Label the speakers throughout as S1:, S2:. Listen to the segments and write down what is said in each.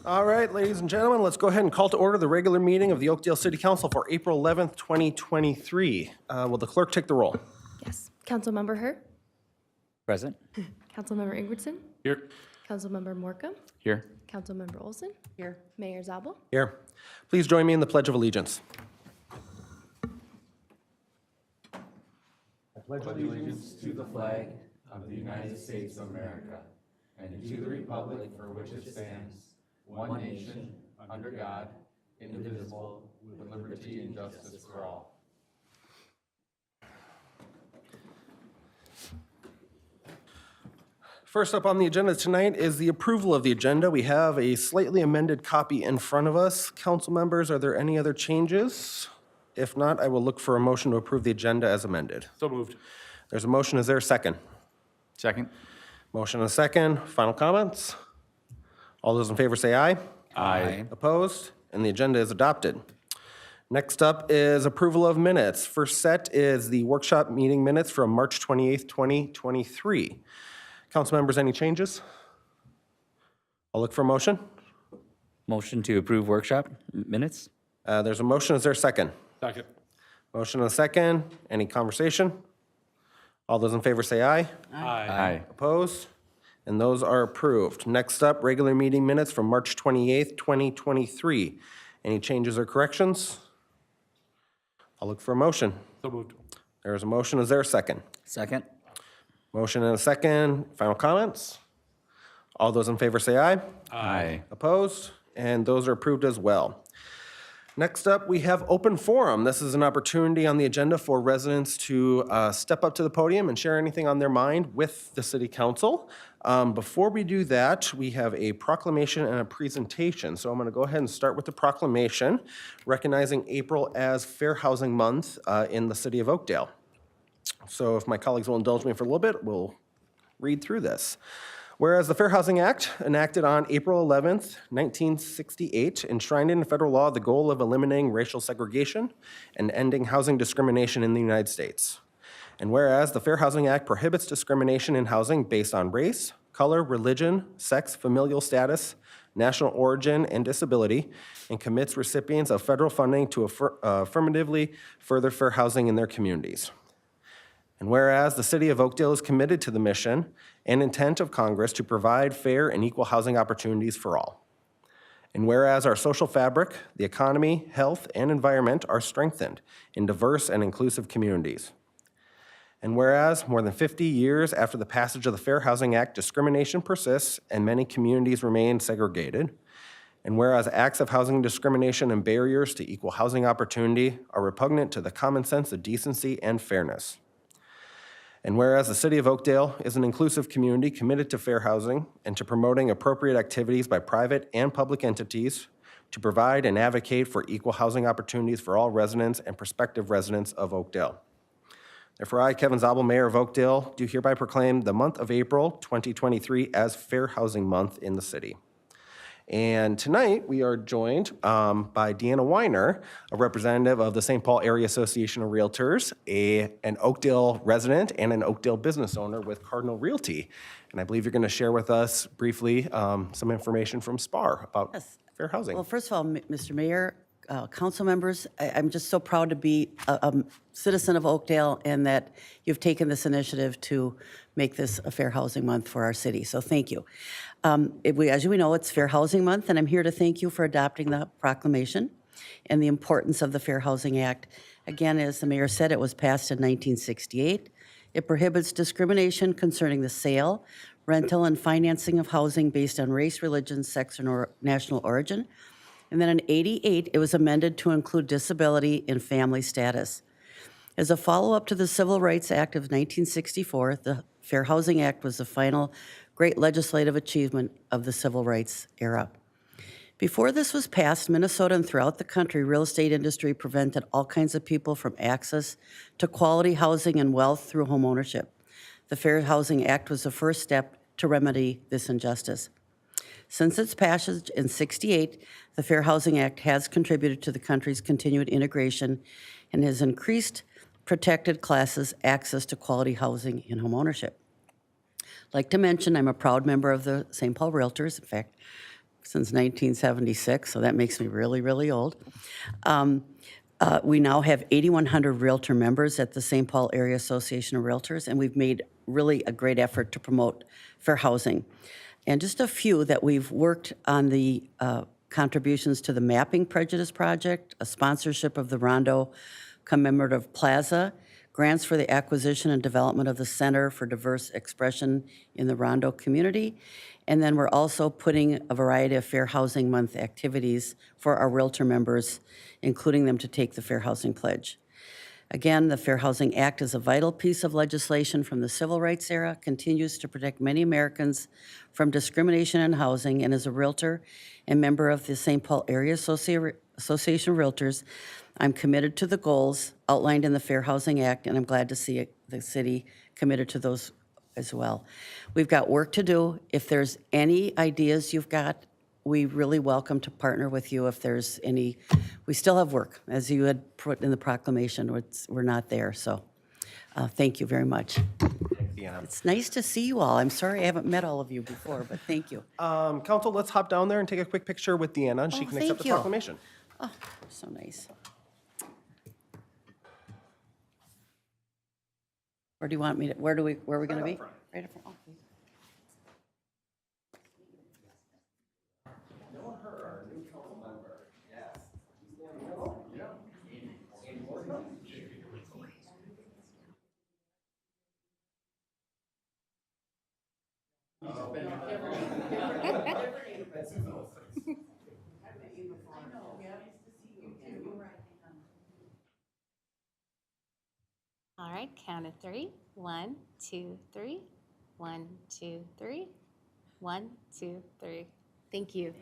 S1: All right, ladies and gentlemen, let's go ahead and call to order the regular meeting of the Oakdale City Council for April 11th, 2023. Will the clerk take the roll?
S2: Yes. Councilmember Hurt?
S3: Present.
S2: Councilmember Ingebrigtson?
S3: Here.
S2: Councilmember Morcomb?
S3: Here.
S2: Councilmember Olson? Here. Mayor Zabel?
S1: Here. Please join me in the Pledge of Allegiance.
S4: I pledge allegiance to the flag of the United States of America and to the republic for which it stands, one nation, under God, indivisible, with liberty and justice for all.
S1: First up on the agenda tonight is the approval of the agenda. We have a slightly amended copy in front of us. Council members, are there any other changes? If not, I will look for a motion to approve the agenda as amended.
S3: So moved.
S1: There's a motion. Is there a second?
S3: Second.
S1: Motion and a second. Final comments? All those in favor say aye.
S3: Aye.
S1: Opposed? And the agenda is adopted. Next up is approval of minutes. First set is the workshop meeting minutes from March 28th, 2023. Council members, any changes? I'll look for a motion.
S3: Motion to approve workshop minutes?
S1: There's a motion. Is there a second?
S3: Second.
S1: Motion and a second. Any conversation? All those in favor say aye.
S3: Aye.
S1: Opposed? And those are approved. Next up, regular meeting minutes from March 28th, 2023. Any changes or corrections? I'll look for a motion.
S3: So moved.
S1: There is a motion. Is there a second?
S3: Second.
S1: Motion and a second. Final comments? All those in favor say aye.
S3: Aye.
S1: Opposed? And those are approved as well. Next up, we have open forum. This is an opportunity on the agenda for residents to step up to the podium and share anything on their mind with the city council. Before we do that, we have a proclamation and a presentation. So I'm going to go ahead and start with the proclamation, recognizing April as Fair Housing Month in the city of Oakdale. So if my colleagues will indulge me for a little bit, we'll read through this. Whereas the Fair Housing Act, enacted on April 11th, 1968, enshrined in federal law the goal of eliminating racial segregation and ending housing discrimination in the United States. And whereas the Fair Housing Act prohibits discrimination in housing based on race, color, religion, sex, familial status, national origin, and disability, and commits recipients of federal funding to affirmatively further fair housing in their communities. And whereas the city of Oakdale is committed to the mission and intent of Congress to provide fair and equal housing opportunities for all. And whereas our social fabric, the economy, health, and environment are strengthened in diverse and inclusive communities. And whereas more than 50 years after the passage of the Fair Housing Act, discrimination persists and many communities remain segregated. And whereas acts of housing discrimination and barriers to equal housing opportunity are repugnant to the common sense of decency and fairness. And whereas the city of Oakdale is an inclusive community committed to fair housing and to promoting appropriate activities by private and public entities to provide and advocate for equal housing opportunities for all residents and prospective residents of Oakdale. Therefore, I, Kevin Zabel, Mayor of Oakdale, do hereby proclaim the month of April 2023 as Fair Housing Month in the city. And tonight, we are joined by Deanna Weiner, a representative of the St. Paul Area Association of Realtors, an Oakdale resident, and an Oakdale business owner with Cardinal Realty. And I believe you're going to share with us briefly some information from SPAR about fair housing.
S5: Well, first of all, Mr. Mayor, council members, I'm just so proud to be a citizen of Oakdale and that you've taken this initiative to make this a Fair Housing Month for our city. So thank you. As you know, it's Fair Housing Month, and I'm here to thank you for adopting the proclamation and the importance of the Fair Housing Act. Again, as the mayor said, it was passed in 1968. It prohibits discrimination concerning the sale, rental, and financing of housing based on race, religion, sex, or national origin. And then in '88, it was amended to include disability and family status. As a follow-up to the Civil Rights Act of 1964, the Fair Housing Act was the final great legislative achievement of the civil rights era. Before this was passed, Minnesota and throughout the country, real estate industry prevented all kinds of people from access to quality housing and wealth through homeownership. The Fair Housing Act was the first step to remedy this injustice. Since its passage in '68, the Fair Housing Act has contributed to the country's continued integration and has increased protected classes' access to quality housing and homeownership. I'd like to mention I'm a proud member of the St. Paul Realtors, in fact, since 1976, so that makes me really, really old. We now have 8,100 Realtor members at the St. Paul Area Association of Realtors, and we've made really a great effort to promote fair housing. And just a few that we've worked on the contributions to the Mapping Prejudice Project, a sponsorship of the Rondo Commemorative Plaza, grants for the acquisition and development of the Center for Diverse Expression in the Rondo community. And then we're also putting a variety of Fair Housing Month activities for our Realtor members, including them to take the Fair Housing Pledge. Again, the Fair Housing Act is a vital piece of legislation from the civil rights era, continues to protect many Americans from discrimination in housing, and as a Realtor and member of the St. Paul Area Association of Realtors, I'm committed to the goals outlined in the Fair Housing Act, and I'm glad to see the city committed to those as well. We've got work to do. If there's any ideas you've got, we really welcome to partner with you if there's any. We still have work, as you had put in the proclamation. We're not there, so thank you very much.
S1: Deanna.
S5: It's nice to see you all. I'm sorry I haven't met all of you before, but thank you.
S1: Council, let's hop down there and take a quick picture with Deanna, and she can accept
S5: thank
S1: the
S5: you.
S1: proclamation.
S5: Oh, so nice. Where do you want me to, where are we going to be? Right up front. Oh, please.
S6: All right, count of three. 1, 2, 3. 1, 2, 3. 1, 2, 3. Thank you.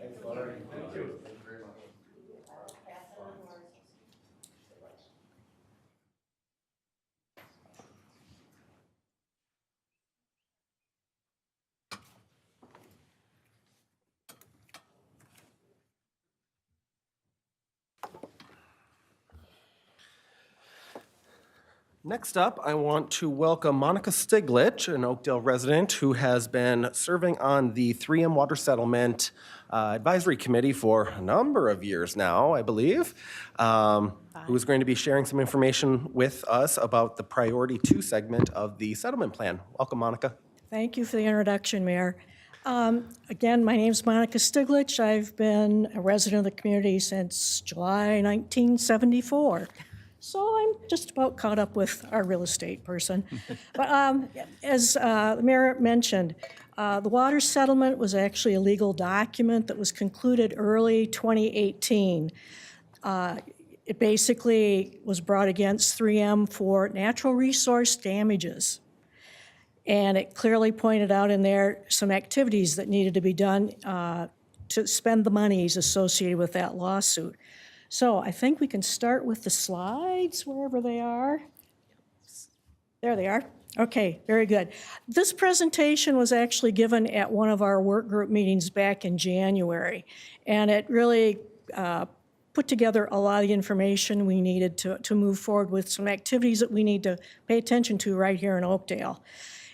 S1: Next up, I want to welcome Monica Stiglich, an Oakdale resident who has been serving on the 3M Water Settlement Advisory Committee for a number of years now, I believe, who is going to be sharing some information with us about the Priority 2 segment of the settlement plan. Welcome, Monica.
S7: Thank you for the introduction, Mayor. Again, my name is Monica Stiglich. I've been a resident of the community since July 1974. So I'm just about caught up with our real estate person. But as the mayor mentioned, the water settlement was actually a legal document that was concluded early 2018. It basically was brought against 3M for natural resource damages. And it clearly pointed out in there some activities that needed to be done to spend the monies associated with that lawsuit. So I think we can start with the slides, wherever they are. There they are. Okay, very good. This presentation was actually given at one of our work group meetings back in January, and it really put together a lot of the information we needed to move forward with some activities that we need to pay attention to right here in Oakdale.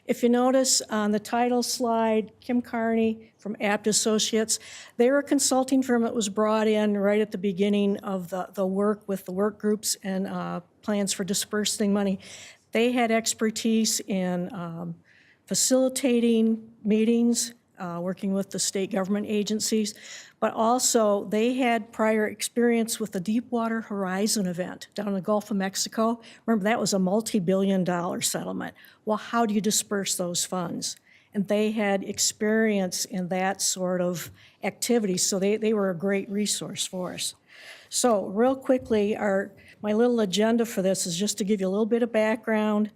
S7: If you notice on the title slide, Kim Carney from Apt Associates, they were a consulting firm that was brought in right at the beginning of the work with the work groups and plans for dispersing money. They had expertise in facilitating meetings, working with the state government agencies, but also they had prior experience with the Deepwater Horizon event down in the Gulf of Mexico. Remember, that was a multi-billion-dollar settlement. Well, how do you disperse those funds? And they had experience in that sort of activity, so they were a great resource for us. So real quickly, my little agenda for this is just to give you a little bit of background.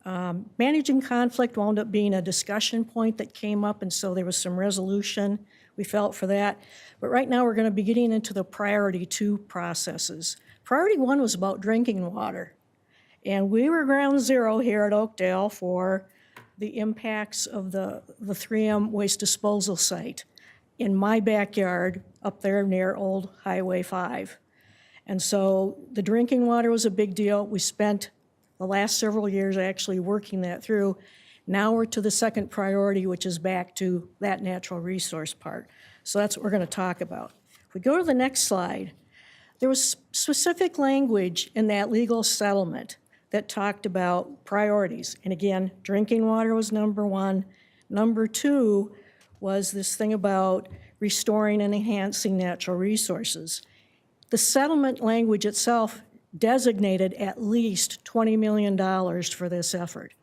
S7: Managing conflict wound up being a discussion point that came up, and so there was some resolution we felt for that. But right now we're going to be getting into the Priority 2 processes. Priority 1 was about drinking water, and we were ground zero here at Oakdale for the impacts of the 3M waste disposal site in my backyard up there near Old Highway 5. And so the drinking water was a big deal. We spent the last several years actually working that through. Now we're to the second priority, which is back to that natural resource part. So that's what we're going to talk about. If we go to the next slide, there was specific language in that legal settlement that talked about priorities. And again, drinking water was number one. Number two was this thing about restoring and enhancing natural resources. The settlement language itself designated at least $20 million for this effort.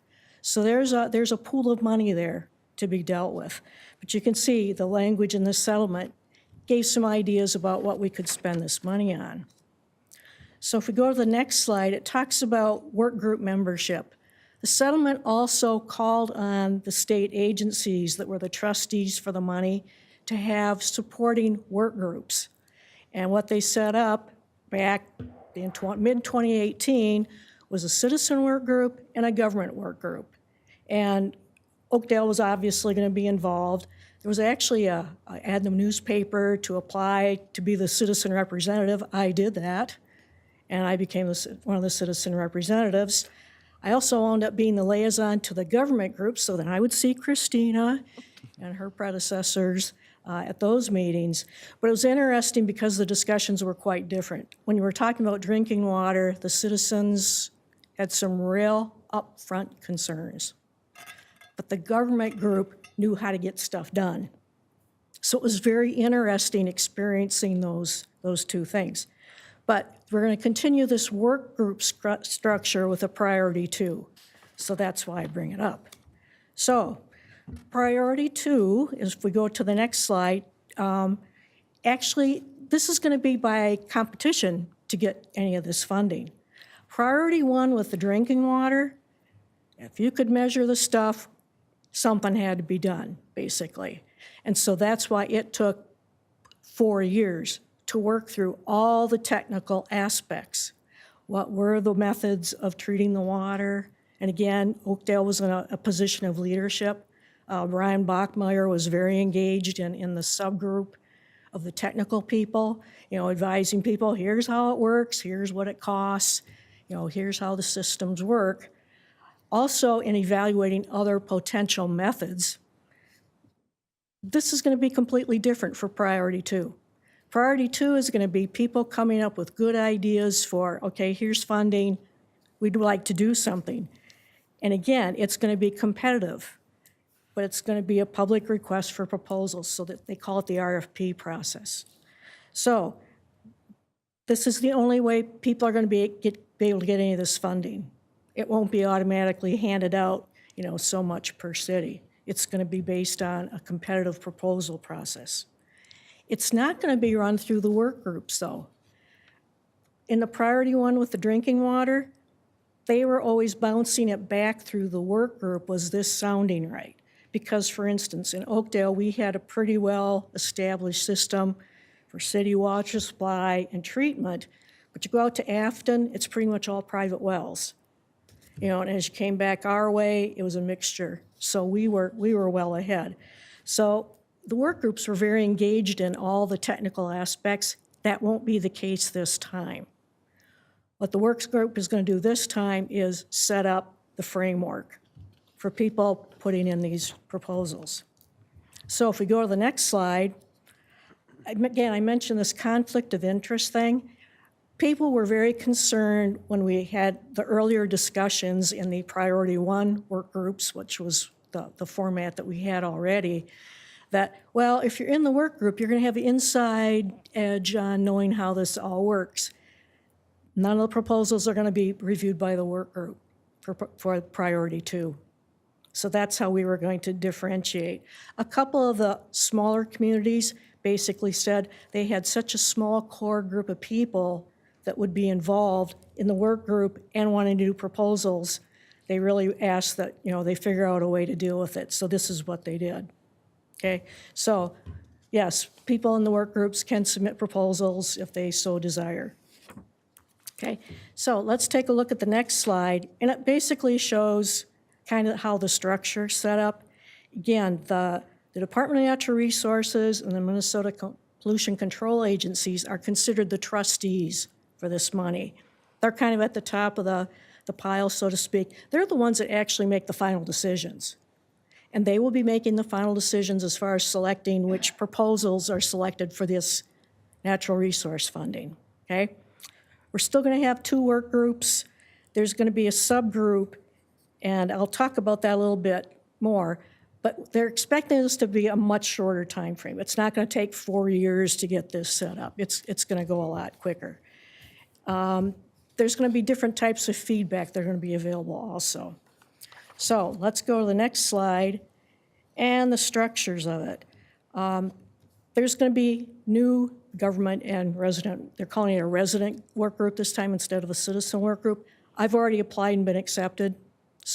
S7: So there's a pool of money there to be dealt with. But you can see the language in the settlement gave some ideas about what we could spend this money on. So if we go to the next slide, it talks about work group membership. The settlement also called on the state agencies that were the trustees for the money to have supporting work groups. And what they set up back in mid-2018 was a citizen work group and a government work group. And Oakdale was obviously going to be involved. There was actually an ad in the newspaper to apply to be the citizen representative. I did that, and I became one of the citizen representatives. I also wound up being the liaison to the government group, so then I would see Christina and her predecessors at those meetings. But it was interesting because the discussions were quite different. When you were talking about drinking water, the citizens had some real upfront concerns. But the government group knew how to get stuff done. So it was very interesting experiencing those two things. But we're going to continue this work group structure with a priority two. So that's why I bring it up. So priority two is, if we go to the next slide, actually, this is going to be by competition to get any of this funding. Priority one with the drinking water, if you could measure the stuff, something had to be done, basically. And so that's why it took 4 years to work through all the technical aspects. What were the methods of treating the water? And again, Oakdale was in a position of leadership. Brian Bachmeyer was very engaged in the subgroup of the technical people, advising people, here's how it works, here's what it costs, here's how the systems work. Also, in evaluating other potential methods, this is going to be completely different for priority two. Priority two is going to be people coming up with good ideas for, okay, here's funding, we'd like to do something. And again, it's going to be competitive, but it's going to be a public request for proposals, so that they call it the RFP process. So this is the only way people are going to be able to get any of this funding. It won't be automatically handed out, so much per city. It's going to be based on a competitive proposal process. It's not going to be run through the work groups, though. In the priority one with the drinking water, they were always bouncing it back through the work group. Was this sounding right? Because, for instance, in Oakdale, we had a pretty well-established system for city water supply and treatment, but you go out to Afton, it's pretty much all private wells. And as you came back our way, it was a mixture. So we were well ahead. So the work groups were very engaged in all the technical aspects. That won't be the case this time. What the works group is going to do this time is set up the framework for people putting in these proposals. So if we go to the next slide, again, I mentioned this conflict of interest thing. People were very concerned when we had the earlier discussions in the priority one work groups, which was the format that we had already, that, well, if you're in the work group, you're going to have the inside edge on knowing how this all works. None of the proposals are going to be reviewed by the work group for priority two. So that's how we were going to differentiate. A couple of the smaller communities basically said they had such a small core group of people that would be involved in the work group and wanting to do proposals. They really asked that, they figure out a way to deal with it. So this is what they did. Okay, so yes, people in the work groups can submit proposals if they so desire. Okay, so let's take a look at the next slide, and it basically shows kind of how the structure is set up. Again, the Department of Natural Resources and the Minnesota Pollution Control Agencies are considered the trustees for this money. They're kind of at the top of the the pile, so to speak, they're the ones that actually make the final decisions. And they will be making the final decisions as far as selecting which proposals are selected for this natural resource funding, okay? We're still going to have 2 work groups. There's going to be a subgroup, and I'll talk about that a little bit more, but they're expecting this to be a much shorter time frame. It's not going to take 4 years to get this set up. It's going to go a lot quicker. There's going to be different types of feedback that are going to be available also. So let's go to the next slide and the structures of it. There's going to be new government and resident, they're calling it a resident work group this time instead of a citizen work group. I've already applied and been accepted.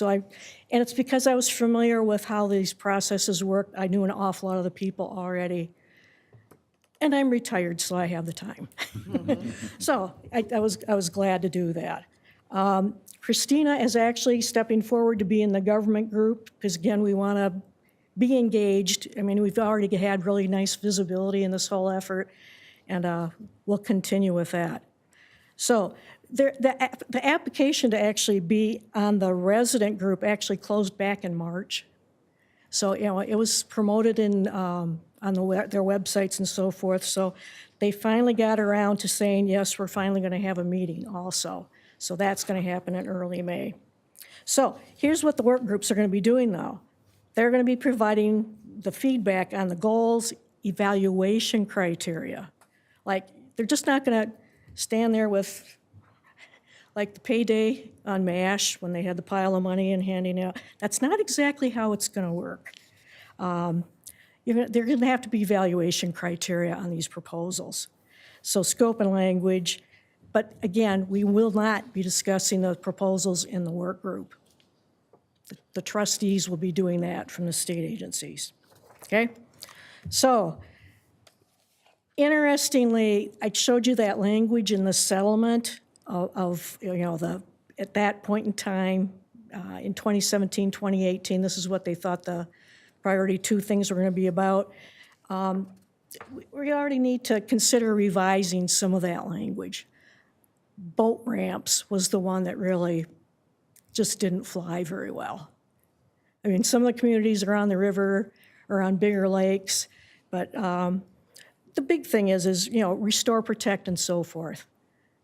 S7: And it's because I was familiar with how these processes work. I knew an awful lot of the people already. And I'm retired, so I have the time. So I was glad to do that. Christina is actually stepping forward to be in the government group because, again, we want to be engaged. I mean, we've already had really nice visibility in this whole effort, and we'll continue with that. So the application to actually be on the resident group actually closed back in March. So, it was promoted in on their websites and so forth. So they finally got around to saying, yes, we're finally going to have a meeting also. So that's going to happen in early May. So here's what the work groups are going to be doing now. They're going to be providing the feedback on the goals, evaluation criteria. Like, they're just not going to stand there with, like the payday on MASH when they had the pile of money and handing out. That's not exactly how it's going to work. There are going to have to be evaluation criteria on these proposals. So scope and language, but again, we will not be discussing the proposals in the work group. The trustees will be doing that from the state agencies, okay? So, interestingly, I showed you that language in the settlement of at that point in time, in 2017, 2018, this is what they thought the priority 2 things were going to be about. We already need to consider revising some of that language. Boat ramps was the one that really just didn't fly very well. I mean, some of the communities are on the river or on bigger lakes, but the big thing is restore, protect, and so forth.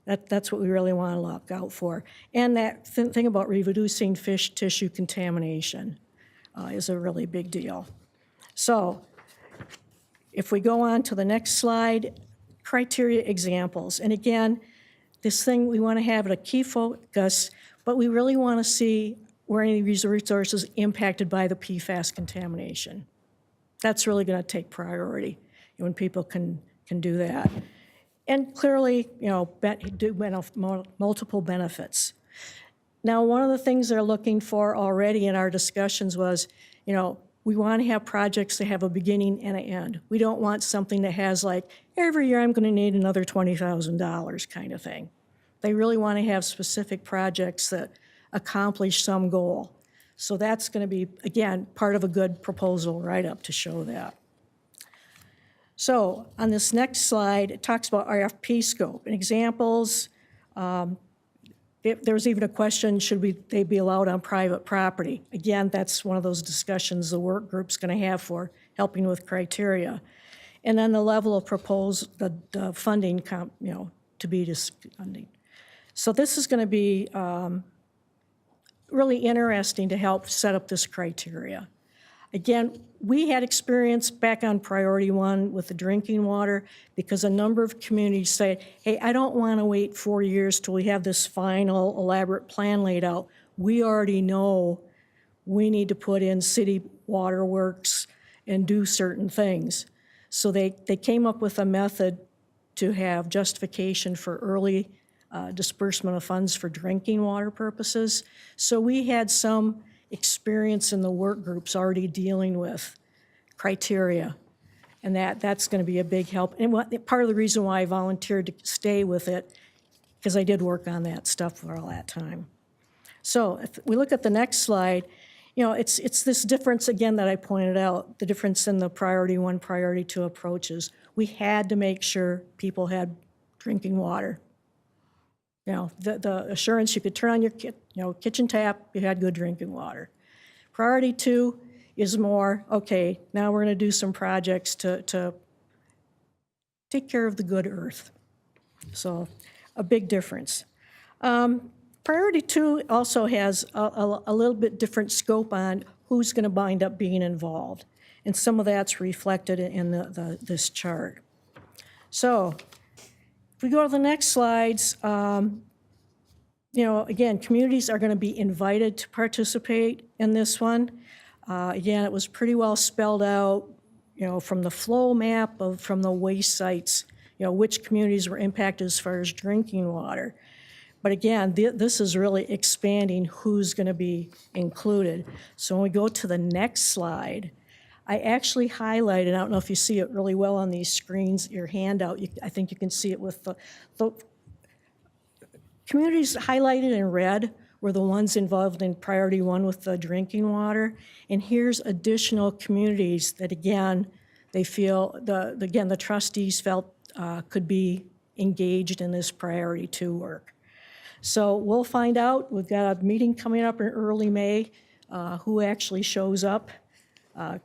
S7: That's what we really want to look out for. And that thing about reducing fish tissue contamination is a really big deal. So if we go on to the next slide, criteria examples. And again, this thing, we want to have it a key focus, but we really want to see were any of these resources impacted by the PFAS contamination. That's really going to take priority when people can do that. And clearly, multiple benefits. Now, one of the things they're looking for already in our discussions was, we want to have projects that have a beginning and an end. We don't want something that has like, every year I'm going to need another $20,000 kind of thing. They really want to have specific projects that accomplish some goal. So that's going to be, again, part of a good proposal write-up to show that. So on this next slide, it talks about RFP scope and examples. There was even a question, should they be allowed on private property? Again, that's one of those discussions the work group's going to have for helping with criteria. And then the level of the funding, to be funding. So this is going to be really interesting to help set up this criteria. Again, we had experience back on priority 1 with the drinking water because a number of communities say, hey, I don't want to wait 4 years till we have this final elaborate plan laid out. We already know we need to put in city waterworks and do certain things. So they came up with a method to have justification for early disbursement of funds for drinking water purposes. So we had some experience in the work groups already dealing with criteria, and that's going to be a big help. And part of the reason why I volunteered to stay with it, because I did work on that stuff for all that time. So if we look at the next slide, it's this difference again that I pointed out, the difference in the priority 1, priority 2 approaches. We had to make sure people had drinking water. the assurance you could turn on your kitchen tap, you had good drinking water. Priority 2 is more, okay, now we're going to do some projects to take care of the good earth. So a big difference. Priority 2 also has a little bit different scope on who's going to wind up being involved. And some of that's reflected in this chart. So if we go to the next slides, again, communities are going to be invited to participate in this one. Again, it was pretty well spelled out, from the flow map from the waste sites, which communities were impacted as far as drinking water. But again, this is really expanding who's going to be included. So when we go to the next slide, I actually highlighted, I don't know if you see it really well on these screens, your handout, I think you can see it with the communities highlighted in red were the ones involved in priority 1 with the drinking water. And here's additional communities that, again, they feel, the trustees felt could be engaged in this priority 2 work. So we'll find out. We've got a meeting coming up in early May, who actually shows up.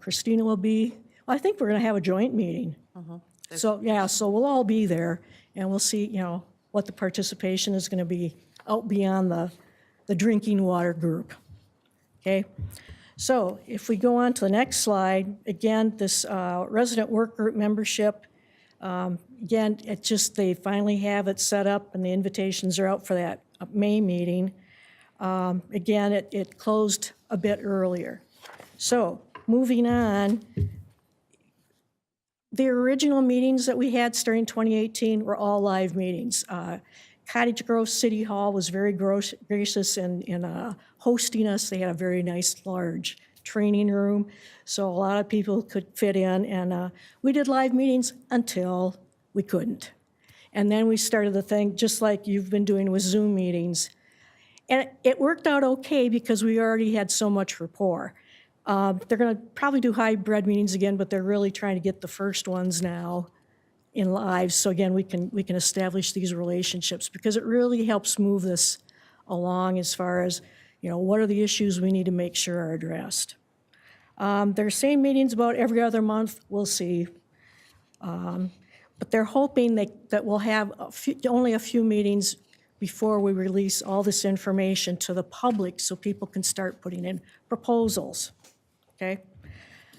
S7: Christina will be, I think we're going to have a joint meeting. So we'll all be there, and we'll see, what the participation is going to be out beyond the drinking water group. Okay? So if we go on to the next slide, again, this resident work group membership, again, they finally have it set up and the invitations are out for that May meeting. Again, it closed a bit earlier. So moving on, the original meetings that we had starting 2018 were all live meetings. Cottage Grove City Hall was very gracious in hosting us. They had a very nice, large training room, so a lot of people could fit in, and we did live meetings until we couldn't. And then we started the thing, just like you've been doing with Zoom meetings. And it worked out okay because we already had so much rapport. They're going to probably do hybrid meetings again, but they're really trying to get the first ones now in live. So again, we can establish these relationships because it really helps move this along as far as, what are the issues we need to make sure are addressed. They're saying meetings about every other month. We'll see. But they're hoping that we'll have only a few meetings before we release all this information to the public so people can start putting in proposals. Okay?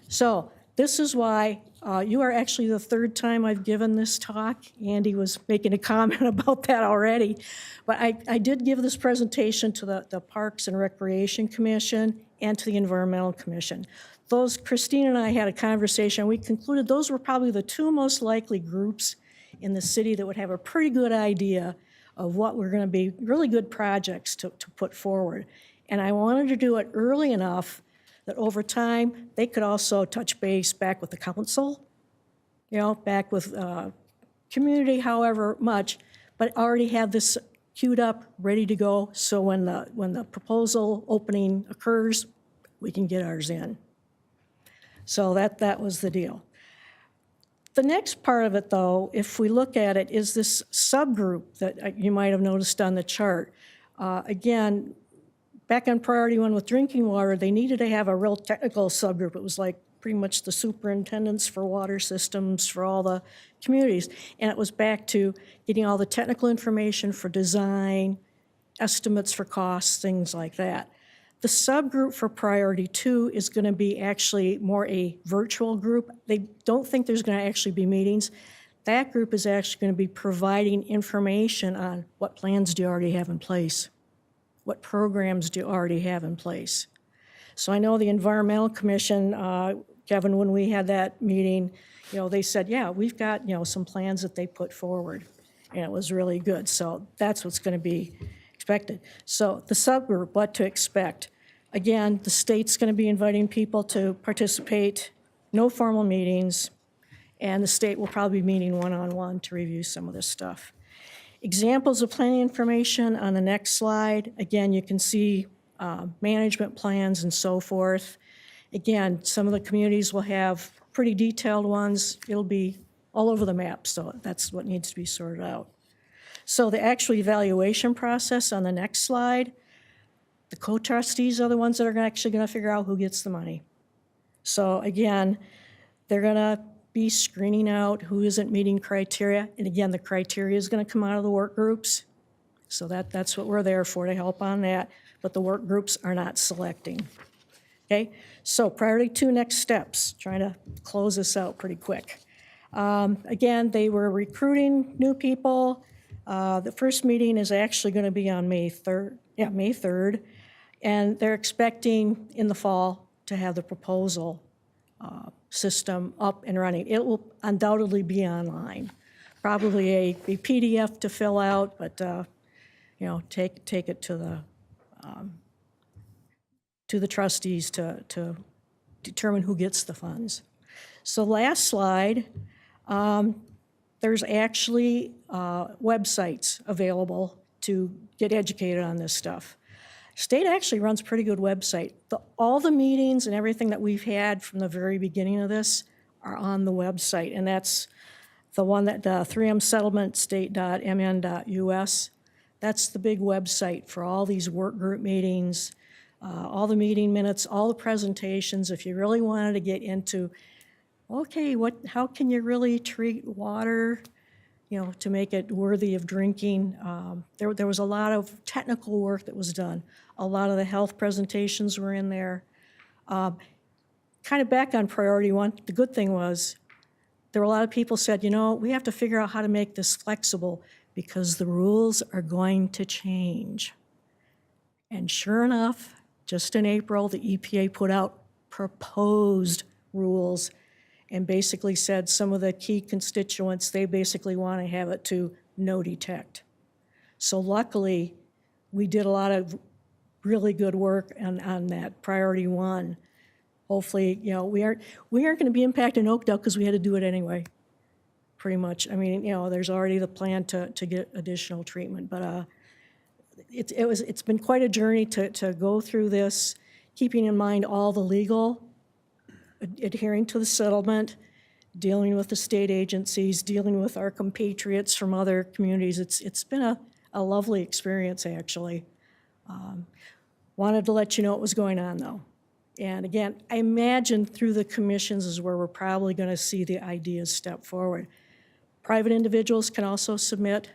S7: So this is why you are actually the third time I've given this talk. Andy was making a comment about that already. But I did give this presentation to the Parks and Recreation Commission and to the Environmental Commission. Christine and I had a conversation. We concluded those were probably the 2 most likely groups in the city that would have a pretty good idea of what were going to be really good projects to put forward. And I wanted to do it early enough that over time, they could also touch base back with the council, back with community, however much, but already have this queued up, ready to go, so when the proposal opening occurs, we can get ours in. So that was the deal. The next part of it, though, if we look at it, is this subgroup that you might have noticed on the chart. Again, back on priority 1 with drinking water, they needed to have a real technical subgroup. It was like pretty much the superintendents for water systems for all the communities. And it was back to getting all the technical information for design, estimates for costs, things like that. The subgroup for priority 2 is going to be actually more a virtual group. They don't think there's going to actually be meetings. That group is actually going to be providing information on what plans do you already have in place. What programs do you already have in place? So I know the Environmental Commission, Kevin, when we had that meeting, they said, yeah, we've got, some plans that they put forward, and it was really good. So that's what's going to be expected. So the subgroup, what to expect. Again, the state's going to be inviting people to participate, no formal meetings, and the state will probably be meeting one-on-one to review some of this stuff. Examples of planning information on the next slide. Again, you can see management plans and so forth. Again, some of the communities will have pretty detailed ones. It'll be all over the map, so that's what needs to be sorted out. So the actual evaluation process on the next slide, the co-trustees are the ones that are actually going to figure out who gets the money. So again, they're going to be screening out who isn't meeting criteria. And again, the criteria is going to come out of the work groups. So that's what we're there for, to help on that. But the work groups are not selecting. Okay, so priority 2, next steps, trying to close this out pretty quick. Again, they were recruiting new people. The first meeting is actually going to be on May 3rd. Yeah, May 3rd. And they're expecting in the fall to have the proposal system up and running. It will undoubtedly be online. Probably a PDF to fill out, but you know, take it to the trustees to determine who gets the funds. So last slide, there's actually websites available to get educated on this stuff. State actually runs a pretty good website. All the meetings and everything that we've had from the very beginning of this are on the website, and that's the one that 3msettlementstate.mn.us. That's the big website for all these work group meetings, all the meeting minutes, all the presentations. If you really wanted to get into, okay, how can you really treat water, you know, to make it worthy of drinking? There was a lot of technical work that was done. A lot of the health presentations were in there. Kind of back on priority 1, the good thing was there were a lot of people said, you know, we have to figure out how to make this flexible because the rules are going to change. And sure enough, just in April, the EPA put out proposed rules and basically said some of the key constituents, they basically want to have it to no detect. So luckily, we did a lot of really good work on that priority 1. Hopefully, you know, we aren't going to be impacted in Oakdale because we had to do it anyway, pretty much. I mean, you know, there's already the plan to get additional treatment, but it's been quite a journey to go through this, keeping in mind all the legal, adhering to the settlement, dealing with the state agencies, dealing with our compatriots from other communities. It's been a lovely experience, actually. Wanted to let you know what was going on, though. And again, I imagine through the commissions is where we're probably going to see the ideas step forward. Private individuals can also submit.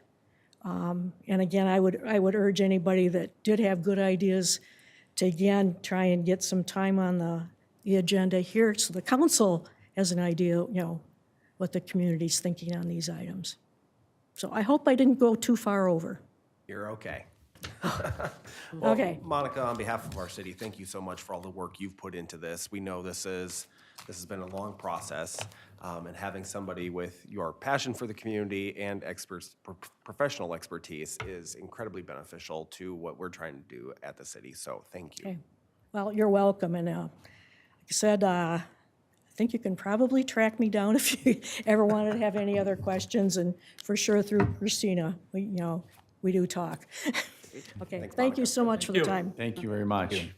S7: And again, I would urge anybody that did have good ideas to, again, try and get some time on the agenda here so the council has an idea, you know, what the community's thinking on these items. So I hope I didn't go too far over.
S1: You're okay.
S7: Okay.
S1: Monica, on behalf of our city, thank you so much for all the work you've put into this. We know this has been a long process, and having somebody with your passion for the community and professional expertise is incredibly beneficial to what we're trying to do at the city. So thank you.
S7: Okay. Well, you're welcome. And like I said, I think you can probably track me down if you ever wanted to have any other questions, and for sure through Christina, we do talk. Okay, thank you so much for the time.
S4: Thank you very much.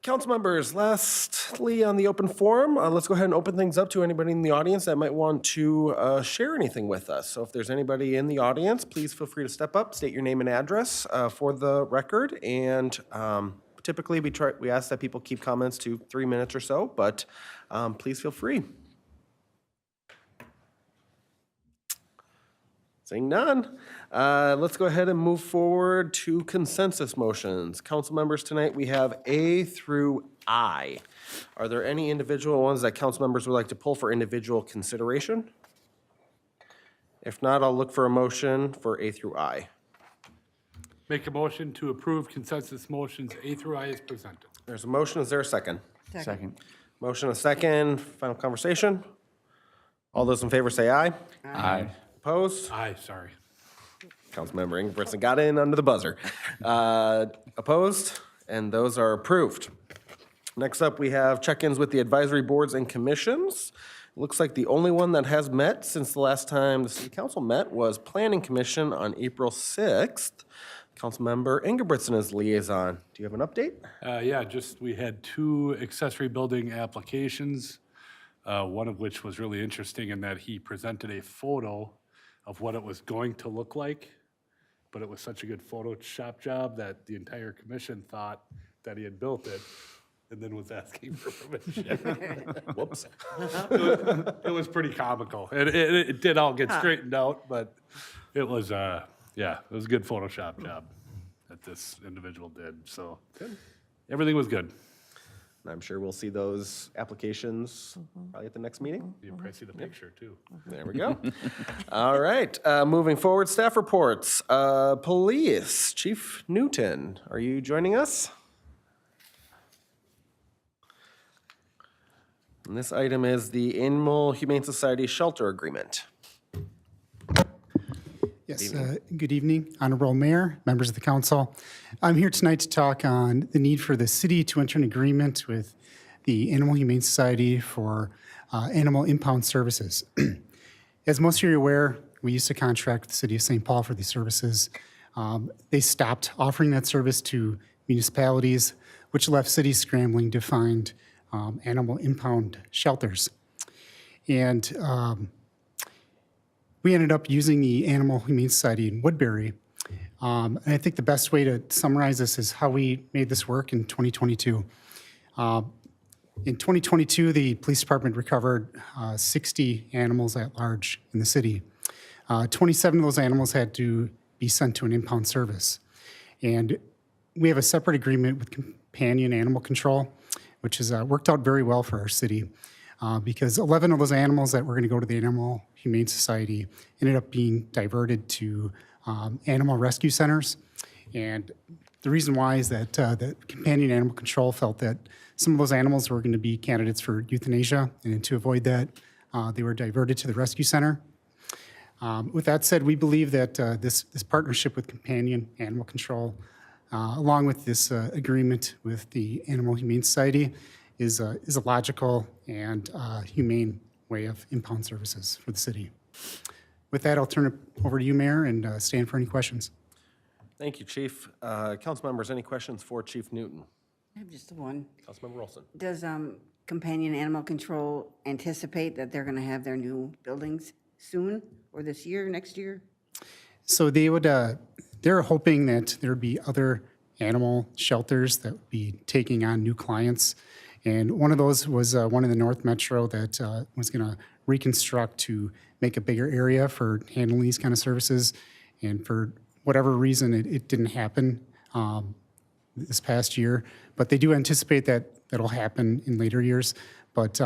S1: Council members, lastly on the open forum, let's go ahead and open things up to anybody in the audience that might want to share anything with us. So if there's anybody in the audience, please feel free to step up, state your name and address for the record. And typically we ask that people keep comments to 3 minutes or so, but please feel free. Seeing none, let's go ahead and move forward to consensus motions. Council members, tonight we have A through I. Are there any individual ones that council members would like to pull for individual consideration? If not, I'll look for a motion for A through I.
S8: Make a motion to approve consensus motions A through I as presented.
S1: There's a motion, is there a second?
S4: Second.
S1: Motion, a second, final conversation. All those in favor say aye.
S4: Aye.
S1: Opposed?
S8: Aye, sorry.
S1: Councilmember Ingebrigtson got in under the buzzer. Opposed? And those are approved. Next up, we have check-ins with the advisory boards and commissions. Looks like the only one that has met since the last time the city council met was Planning Commission on April 6th. Councilmember Ingebrigtson is liaison. Do you have an update?
S8: Yeah, we had 2 accessory building applications, one of which was really interesting in that he presented a photo of what it was going to look like, but it was such a good Photoshop job that the entire commission thought that he had built it and then was asking for permission.
S1: Whoops.
S8: It was pretty comical. It did all get straightened out, but it was, yeah, it was a good Photoshop job that this individual did, so. Everything was good.
S1: And I'm sure we'll see those applications probably at the next meeting.
S8: You probably see the picture, too.
S1: There we go. All right, moving forward, staff reports. Police, Chief Newton, are you joining us? And this item is the Animal Humane Society Shelter Agreement.
S9: Yes, good evening, Honorable Mayor, members of the council. I'm here tonight to talk on the need for the city to enter an agreement with the Animal Humane Society for animal impound services. As most of you are aware, we used to contract with the city of St. Paul for these services. They stopped offering that service to municipalities, which left cities scrambling to find animal impound shelters. And we ended up using the Animal Humane Society in Woodbury. And I think the best way to summarize this is how we made this work in 2022. In 2022, the police department recovered 60 animals at large in the city. 27 of those animals had to be sent to an impound service. And we have a separate agreement with Companion Animal Control, which has worked out very well for our city. Because 11 of those animals that were going to go to the Animal Humane Society ended up being diverted to animal rescue centers. And the reason why is that the Companion Animal Control felt that some of those animals were going to be candidates for euthanasia, and to avoid that, they were diverted to the rescue center. With that said, we believe that this partnership with Companion Animal Control, along with this agreement with the Animal Humane Society, is a logical and humane way of impound services for the city. With that, I'll turn it over to you, Mayor, and stand for any questions.
S1: Thank you, Chief. Council members, any questions for Chief Newton?
S10: I have just one.
S1: Councilmember Olson.
S10: Does Companion Animal Control anticipate that they're going to have their new buildings soon, or this year, next year?
S9: So they would, they're hoping that there'd be other animal shelters that would be taking on new clients. And one of those was one in the North Metro that was going to reconstruct to make a bigger area for handling these kind of services. And for whatever reason, it didn't happen this past year. But they do anticipate that that'll happen in later years. But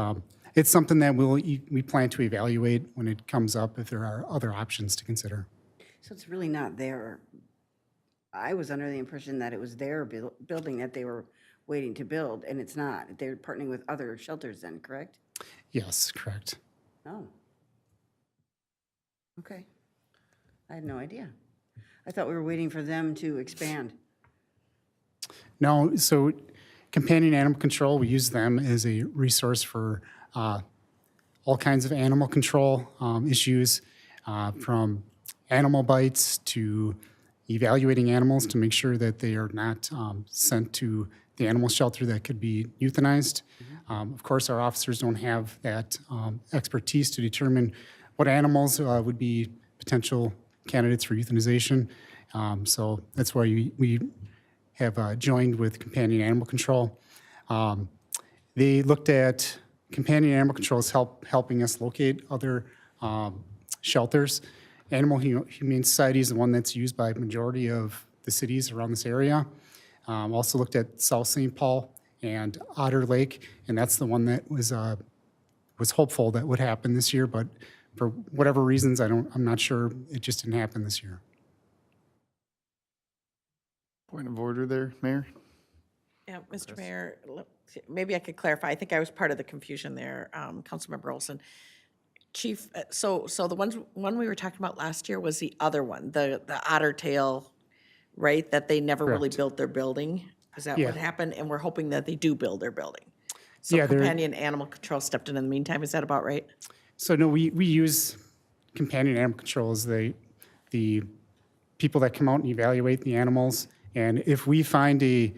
S9: it's something that we plan to evaluate when it comes up if there are other options to consider.
S10: So it's really not their, I was under the impression that it was their building that they were waiting to build, and it's not. They're partnering with other shelters then, correct?
S9: Yes, correct.
S10: Oh. Okay. I had no idea. I thought we were waiting for them to expand.
S9: No, so Companion Animal Control, we use them as a resource for all kinds of animal control issues, from animal bites to evaluating animals to make sure that they are not sent to the animal shelter that could be euthanized. Of course, our officers don't have that expertise to determine what animals would be potential candidates for euthanization. So that's why we have joined with Companion Animal Control. They looked at Companion Animal Control is helping us locate other shelters. Animal Humane Society is the one that's used by a majority of the cities around this area. Also looked at South St. Paul and Otter Lake, and that's the one that was hopeful that would happen this year, but for whatever reasons, I'm not sure, it just didn't happen this year.
S11: Point of order there, Mayor.
S12: Yeah, Mr. Mayor, maybe I could clarify. I think I was part of the confusion there, Councilmember Olson. Chief, so the one we were talking about last year was the other one, the Otter Tail, right? That they never really built their building. Is that what happened? And we're hoping that they do build their building. So
S9: Yeah,
S12: Companion Animal Control stepped in the meantime. Is that about right?
S9: So no, we use Companion Animal Control as the people that come out and evaluate the animals. And if we find a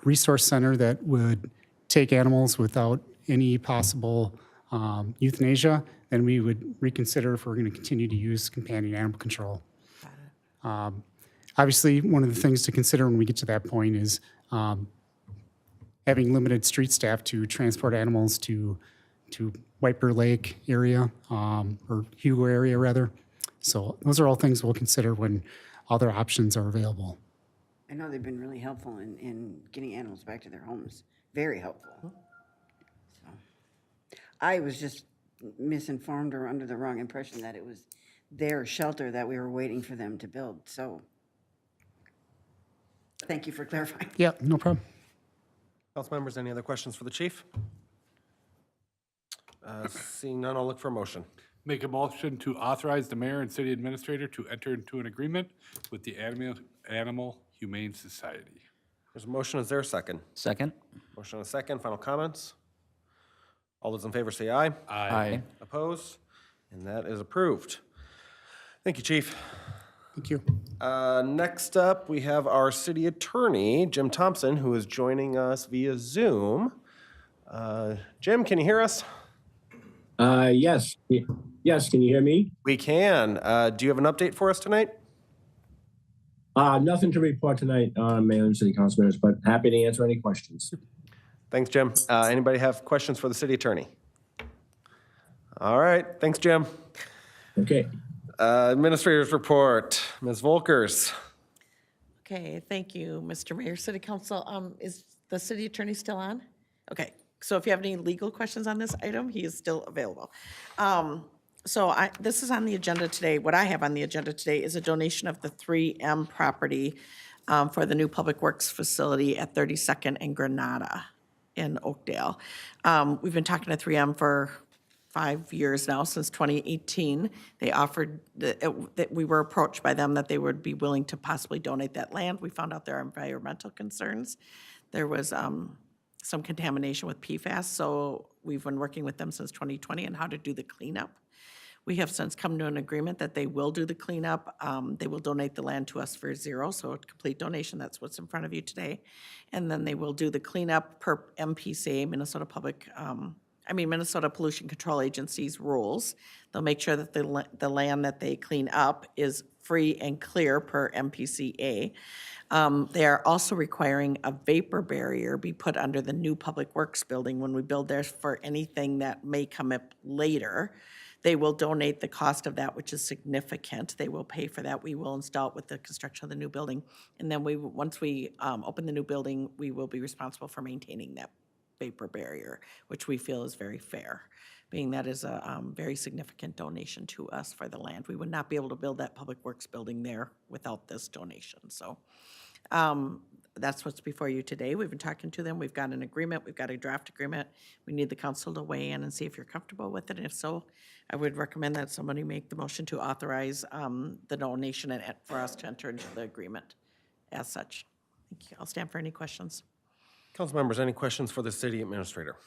S9: resource center that would take animals without any possible euthanasia, then we would reconsider if we're going to continue to use companion animal control. Obviously, one of the things to consider when we get to that point is having limited street staff to transport animals to White Bear Lake area, or Hugo area rather. So those are all things we'll consider when other options are available.
S10: I know they've been really helpful in getting animals back to their homes. Very helpful. So, I was just misinformed or under the wrong impression that it was their shelter that we were waiting for them to build. So thank you for clarifying.
S9: Yeah, no problem.
S1: Council members, any other questions for the chief? Seeing none, I'll look for a motion.
S8: Make a motion to authorize the mayor and city administrator to enter into an agreement with the Animal Humane Society.
S1: There's a motion. Is there a second?
S3: Second?
S1: Motion and a second. Final comments? All those in favor say aye.
S3: Aye.
S1: Opposed? And that is approved. Thank you, chief.
S9: Thank you.
S1: Next up, we have our city attorney, Jim Thompson, who is joining us via Zoom. Jim, can you hear us?
S13: Yes. Yes, can you hear me?
S1: We can. Do you have an update for us tonight?
S13: Nothing to report tonight, Mayor and City Council members, but happy to answer any questions.
S1: Thanks, Jim. Anybody have questions for the city attorney? All right. Thanks, Jim.
S13: Okay.
S1: Administrator's report. Ms. Volkers.
S12: Okay, thank you, Mr. Mayor. City Council, is the city attorney still on? Okay, so if you have any legal questions on this item, he is still available. This is on the agenda today. What I have on the agenda today is a donation of the 3M property for the new Public Works facility at 32nd and Granada in Oakdale. We've been talking to 3M for 5 years now, since 2018. They offered, that we were approached by them that they would be willing to possibly donate that land. We found out there are environmental concerns. There was some contamination with PFAS, so we've been working with them since 2020 on how to do the cleanup. We have since come to an agreement that they will do the cleanup. They will donate the land to us for zero, so a complete donation. That's what's in front of you today. And then they will do the cleanup per MPCA, Minnesota Pollution Control Agency's rules. They'll make sure that the land that they clean up is free and clear per MPCA. They are also requiring a vapor barrier be put under the new Public Works building when we build there for anything that may come up later. They will donate the cost of that, which is significant. They will pay for that. We will install it with the construction of the new building. And then once we open the new building, we will be responsible for maintaining that vapor barrier, which we feel is very fair, being that is a very significant donation to us for the land. We would not be able to build that Public Works building there without this donation. So that's what's before you today. We've been talking to them. We've got an agreement. We've got a draft agreement. We need the council to weigh in and see if you're comfortable with it. And if so, I would recommend that somebody make the motion to authorize the donation and for us to enter into the agreement as such. Thank you. I'll stand for any questions.
S1: Council members, any questions for the city administrator?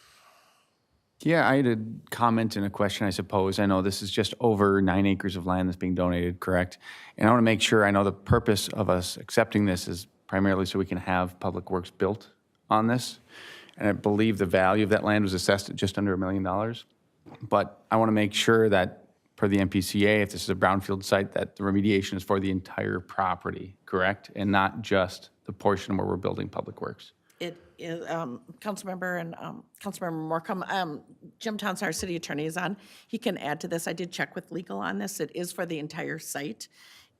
S11: Yeah, I had a comment and a question, I suppose. I know this is just over 9 acres of land that's being donated, correct? And I want to make sure I know the purpose of us accepting this is primarily so we can have Public Works built on this. And I believe the value of that land was assessed at just under $1 million. But I want to make sure that per the MPCA, if this is a brownfield site, that the remediation is for the entire property, correct? And not just the portion where we're building Public Works.
S12: It is, Councilmember and Councilmember Morcomb, Jim Thompson, our city attorney, is on. He can add to this. I did check with legal on this. It is for the entire site.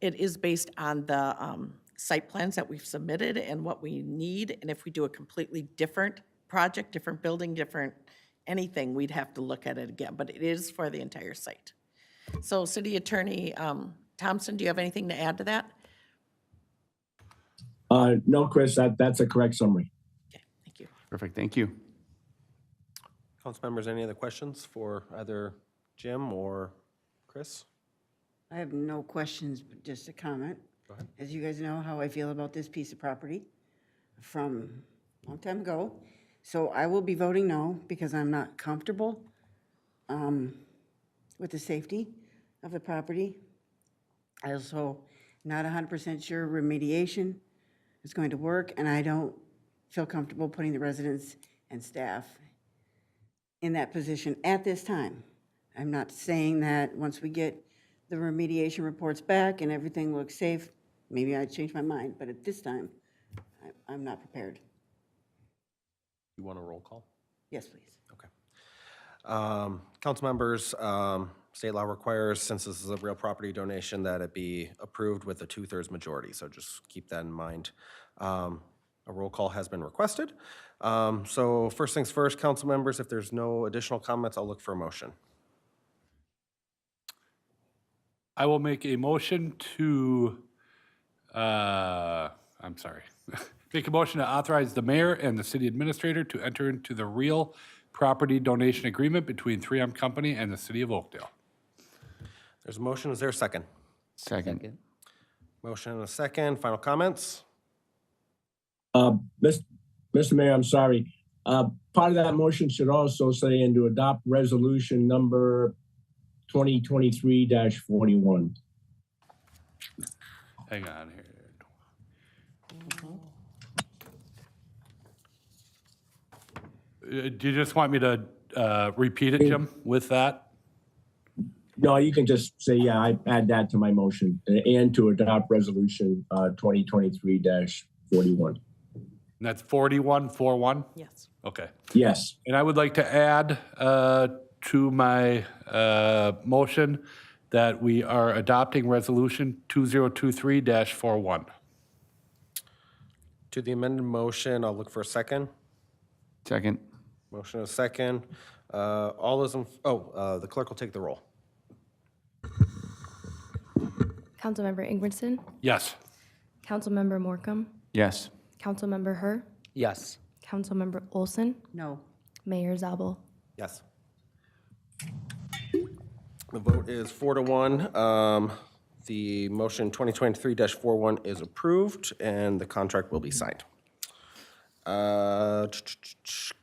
S12: It is based on the site plans that we've submitted and what we need. And if we do a completely different project, different building, different anything, we'd have to look at it again. But it is for the entire site. So City Attorney Thompson, do you have anything to add to that?
S13: No, Chris, that's a correct summary.
S12: Thank you.
S11: Perfect, thank you.
S1: Council members, any other questions for either Jim or Chris?
S10: I have no questions, but just a comment.
S1: Go ahead.
S10: As you guys know how I feel about this piece of property from a long time ago. So I will be voting no because I'm not comfortable with the safety of the property. I also not 100% sure remediation is going to work, and I don't feel comfortable putting the residents and staff in that position at this time. I'm not saying that once we get the remediation reports back and everything looks safe, maybe I'd change my mind, but at this time, I'm not prepared.
S1: You want a roll call?
S10: Yes, please.
S1: Council members, state law requires, since this is a real property donation, that it be approved with a 2/3 majority, so just keep that in mind. A roll call has been requested. So first things first, council members, if there's no additional comments, I'll look for a motion.
S8: I will make a motion to, I'm sorry, make a motion to authorize the mayor and the city administrator to enter into the real property donation agreement between 3M Company and the city of Oakdale.
S1: There's a motion, is there a second?
S11: Second.
S1: Motion and a second, final comments?
S13: Mr. Mayor, I'm sorry. Part of that motion should also say, and to adopt resolution number 2023-41.
S8: Hang on here. Do you just want me to repeat it, Jim, with that?
S13: No, you can just say, yeah, I add that to my motion, and to adopt resolution 2023-41.
S8: And that's 4141?
S12: Yes.
S8: Okay.
S13: Yes.
S8: And I would like to add to my motion that we are adopting resolution 2023-41.
S1: To the amended motion, I'll look for a second.
S11: Second.
S1: Motion and a second. All those in, the clerk will take the roll.
S2: Councilmember Ingebrigtson,
S8: Yes.
S2: Councilmember Morcomb,
S11: Yes.
S2: Councilmember Herr,
S3: Yes.
S2: Councilmember Olson,
S10: No.
S2: Mayor Zabel.
S1: Yes. The vote is 4-1. The motion 2023-41 is approved, and the contract will be signed.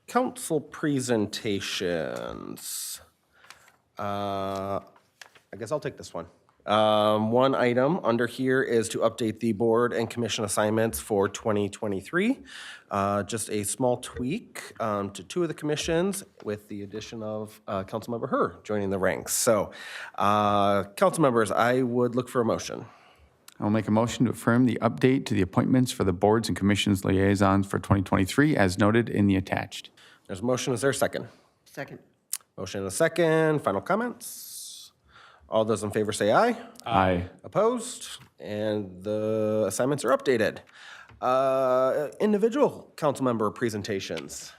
S1: Council presentations. I guess I'll take this one. One item under here is to update the board and commission assignments for 2023. Just a small tweak to 2 of the commissions with the addition of Councilmember Herr joining the ranks. So, council members, I would look for a motion.
S11: I'll make a motion to affirm the update to the appointments for the boards and commissions liaisons for 2023 as noted in the attached.
S1: There's a motion. Is there a second?
S10: Second.
S1: Motion and a second. Final comments? All those in favor say aye.
S11: Aye.
S1: Opposed? And the assignments are updated. Individual council member presentations.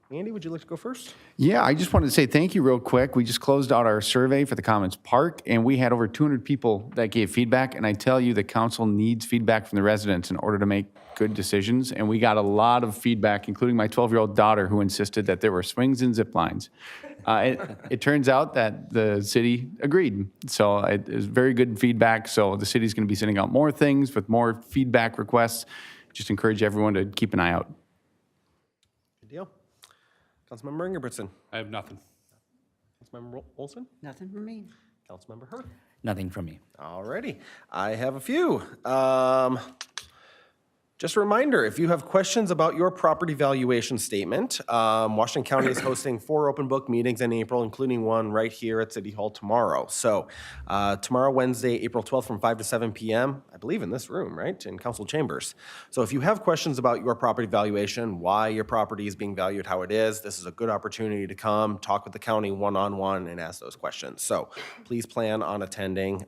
S1: Andy, would you like to go first?
S11: Yeah, I just wanted to say thank you real quick. We just closed out our survey for the Commons Park, and we had over 200 people that gave feedback. And I tell you, the council needs feedback from the residents in order to make good decisions. And we got a lot of feedback, including my 12-year-old daughter, who insisted that there were swings and zip lines. It turns out that the city agreed. So it is very good feedback. So the city's going to be sending out more things with more feedback requests. Just encourage everyone to keep an eye out.
S1: Good deal. Councilmember Ingebrigtson.
S8: I have nothing.
S1: Councilmember Olson.
S10: Nothing from me.
S1: Councilmember Herr.
S3: Nothing from me.
S1: All righty. I have a few. Just a reminder, if you have questions about your property valuation statement, Washington County is hosting 4 open book meetings in April, including one right here at City Hall tomorrow. So tomorrow, Wednesday, April 12th from 5 to 7 p.m., I believe in this room, right, in council chambers. So if you have questions about your property valuation, why your property is being valued how it is, this is a good opportunity to come talk with the county one-on-one and ask those questions. So please plan on attending.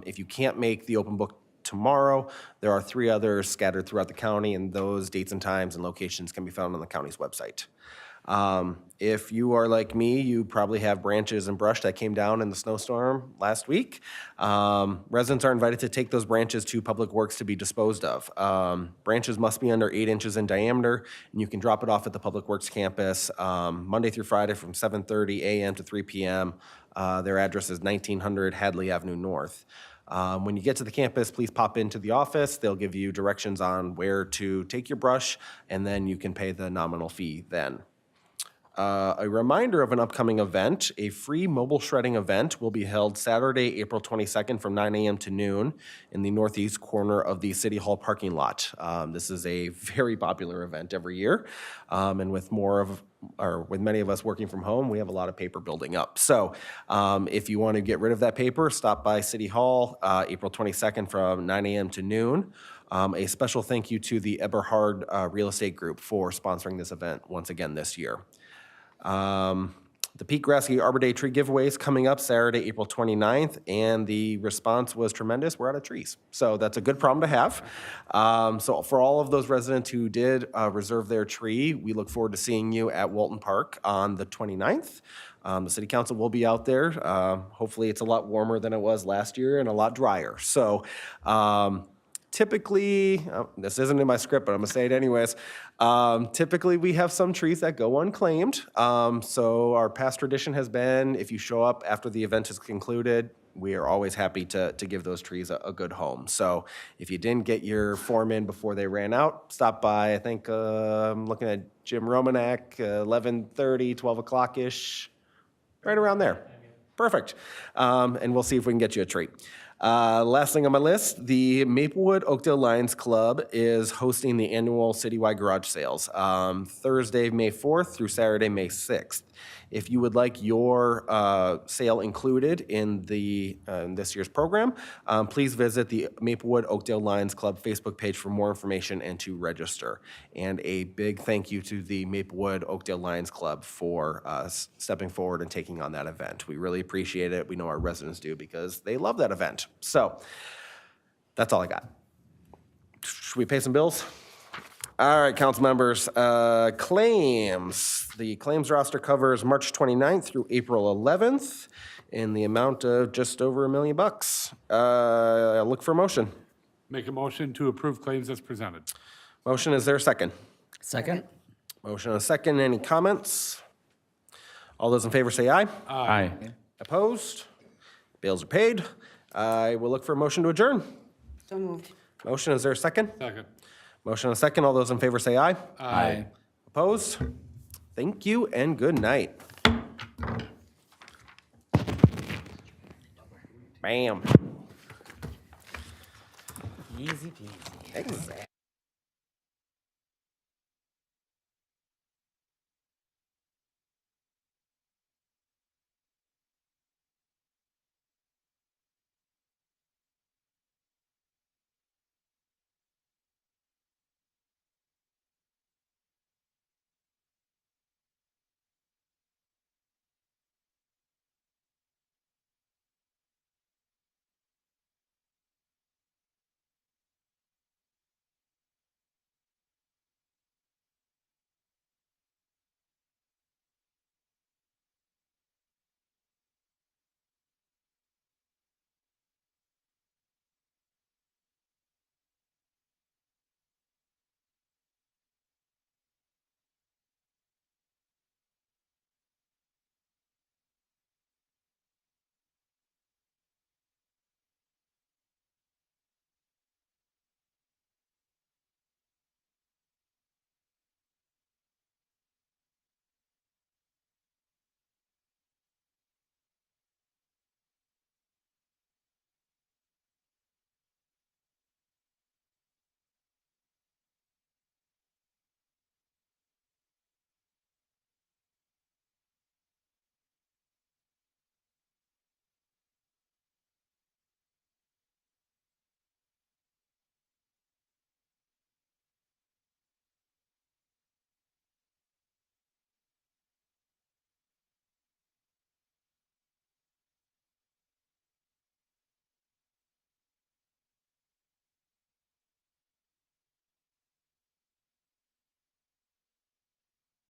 S1: If you can't make the open book tomorrow, there are 3 others scattered throughout the county, and those dates and times and locations can be found on the county's website. If you are like me, you probably have branches and brush that came down in the snowstorm last week. Residents are invited to take those branches to Public Works to be disposed of. Branches must be under 8 inches in diameter, and you can drop it off at the Public Works campus Monday through Friday from 7:30 a.m. to 3 p.m. Their address is 1900 Hadley Avenue North. When you get to the campus, please pop into the office. They'll give you directions on where to take your brush, and then you can pay the nominal fee then. A reminder of an upcoming event, a free mobile shredding event will be held Saturday, April 22nd from 9 a.m. to noon in the northeast corner of the City Hall parking lot. This is a very popular event every year, and with many of us working from home, we have a lot of paper building up. So if you want to get rid of that paper, stop by City Hall April 22nd from 9 a.m. to noon. A special thank you to the Eberhard Real Estate Group for sponsoring this event once again this year. The Pete Grasky Arbor Day tree giveaway is coming up Saturday, April 29th, and the response was tremendous. We're out of trees. So that's a good problem to have. So for all of those residents who did reserve their tree, we look forward to seeing you at Walton Park on the 29th. The city council will be out there. Hopefully it's a lot warmer than it was last year and a lot drier. So typically, this isn't in my script, but I'm gonna say it anyways. Typically, we have some trees that go unclaimed. So our past tradition has been, if you show up after the event is concluded, we are always happy to give those trees a good home. So if you didn't get your form in before they ran out, stop by. I think I'm looking at Jim Romanek, 11:30, 12 o'clock-ish, right around there. Perfect. And we'll see if we can get you a tree. Last thing on my list, the Maplewood Oakdale Lions Club is hosting the annual citywide garage sales Thursday, May 4th through Saturday, May 6th. If you would like your sale included in this year's program, please visit the Maplewood Oakdale Lions Club Facebook page for more information and to register. And a big thank you to the Maplewood Oakdale Lions Club for stepping forward and taking on that event. We really appreciate it. We know our residents do because they love that event. So that's all I got. Should we pay some bills? All right, council members, claims. The claims roster covers March 29th through April 11th in the amount of just over $1 million. Look for a motion.
S8: Make a motion to approve claims as presented.
S1: Motion, is there a second?
S3: Second?
S1: Motion and a second. Any comments? All those in favor say aye.
S11: Aye.
S1: Opposed? Bills are paid. I will look for a motion to adjourn.
S10: So moved.
S1: Motion, is there a second?
S8: Second.
S1: Motion and a second. All those in favor say aye.
S3: Aye.
S1: Opposed? Thank you and good night. Bam.
S3: Easy peasy.
S1: Exactly.